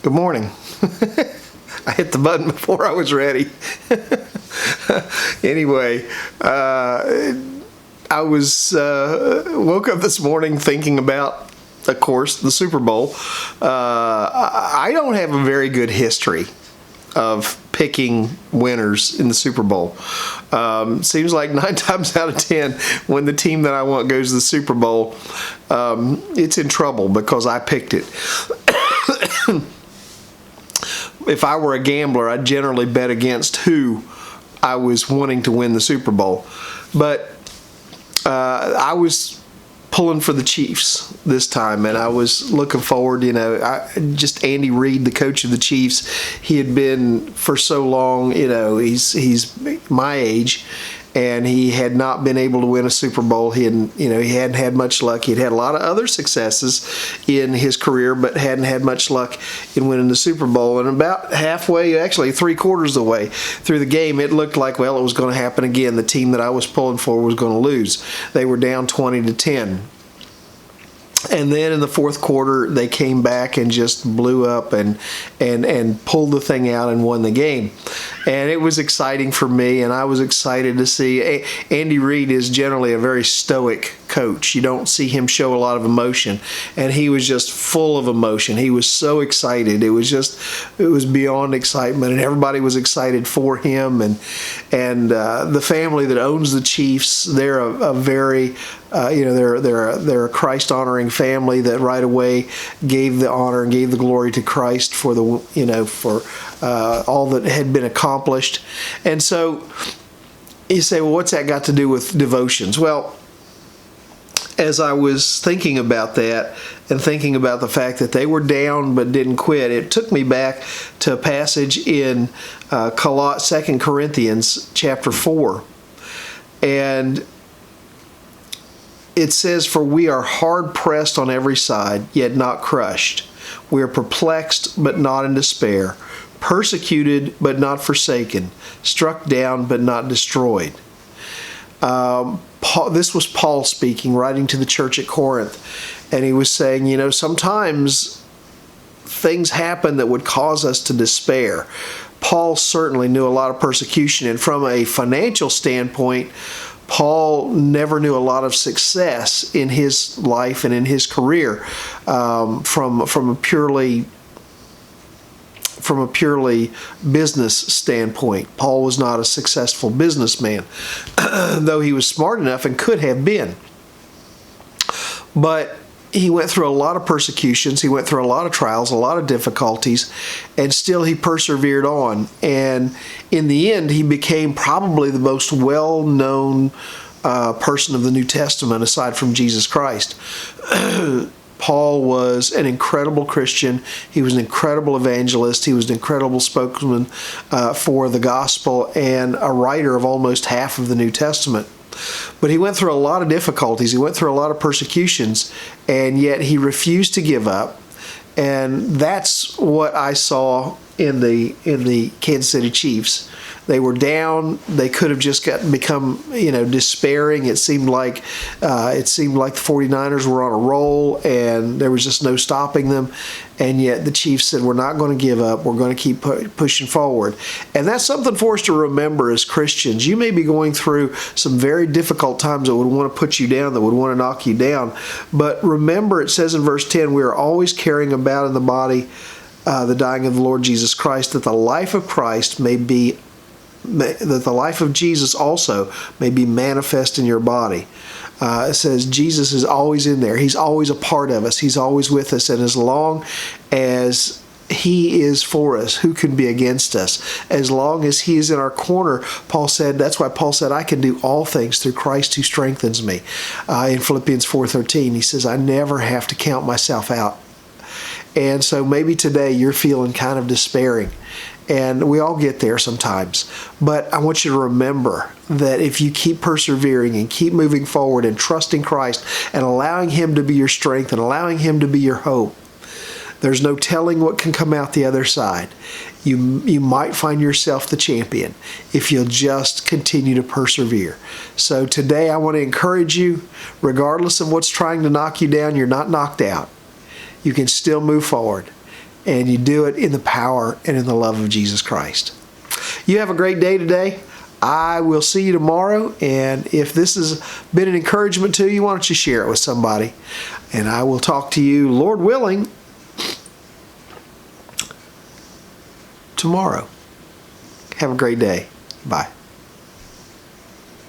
Good morning. I hit the button before I was ready. Anyway, I was woke up this morning thinking about, of course, the Super Bowl. I don't have a very good history of picking winners in the Super Bowl. Seems like 9 times out of 10, when the team that I want goes to the Super Bowl, it's in trouble because I picked it. If I were a gambler, I'd generally bet against who I was wanting to win the Super Bowl. But I was pulling for the Chiefs this time, and I was looking forward, just Andy Reid, the coach of the Chiefs. He had been for so long, he's my age, and he had not been able to win a Super Bowl. He hadn't had much luck. He'd had a lot of other successes in his career, but hadn't had much luck in winning the Super Bowl. And about halfway, actually 3/4 of the way through the game, it looked like, well, it was going to happen again. The team that I was pulling for was going to lose. They were down 20-10. And then in the fourth quarter, they came back and just blew up and pulled the thing out and won the game. And it was exciting for me, and I was excited to see. Andy Reid is generally a very stoic coach. You don't see him show a lot of emotion, and he was just full of emotion. He was so excited. It was beyond excitement, and everybody was excited for him. And the family that owns the Chiefs, they're a very they're a Christ-honoring family that right away gave the honor and gave the glory to Christ for all that had been accomplished. And so you say, well, what's that got to do with devotions? Well, as I was thinking about that and thinking about the fact that they were down but didn't quit, it took me back to a passage in 2 Corinthians chapter 4. And it says, "For we are hard pressed on every side, yet not crushed. We are perplexed, but not in despair. Persecuted, but not forsaken. Struck down, but not destroyed." This was Paul speaking, writing to the church at Corinth. And he was saying, sometimes things happen that would cause us to despair. Paul certainly knew a lot of persecution. And from a financial standpoint, Paul never knew a lot of success in his life and in his career from a purely business standpoint. Paul was not a successful businessman, though he was smart enough and could have been. But he went through a lot of persecutions, he went through a lot of trials, a lot of difficulties, and still he persevered on. And in the end, he became probably the most well-known person of the New Testament aside from Jesus Christ. Paul was an incredible Christian. He was an incredible evangelist. He was an incredible spokesman for the gospel and a writer of almost half of the New Testament. But he went through a lot of difficulties. He went through a lot of persecutions, and yet he refused to give up. And that's what I saw in the Kansas City Chiefs. They were down. They could have just become despairing. It seemed like the 49ers were on a roll, and there was just no stopping them. And yet the Chiefs said, "We're not going to give up. We're going to keep pushing forward." And that's something for us to remember as Christians. You may be going through some very difficult times that would want to put you down, that would want to knock you down. But remember, it says in verse 10, "We are always carrying about in the body the dying of the Lord Jesus Christ, that the life of Christ that the life of Jesus also may be manifest in your body." It says Jesus is always in there. He's always a part of us. He's always with us. And as long as He is for us, who can be against us? As long as He is in our corner, that's why Paul said, "I can do all things through Christ who strengthens me." In Philippians 4:13, he says, "I never have to count myself out." And so maybe today you're feeling kind of despairing. And we all get there sometimes. But I want you to remember that if you keep persevering and keep moving forward and trusting Christ and allowing Him to be your strength and allowing Him to be your hope, there's no telling what can come out the other side. You might find yourself the champion if you'll just continue to persevere. So today I want to encourage you, regardless of what's trying to knock you down, you're not knocked out. You can still move forward. and you do it in the power and in the love of Jesus Christ. You have a great day today. I will see you tomorrow, and if this has been an encouragement to you, why don't you share it with somebody? And I will talk to you, Lord willing, tomorrow. Have a great day. Bye.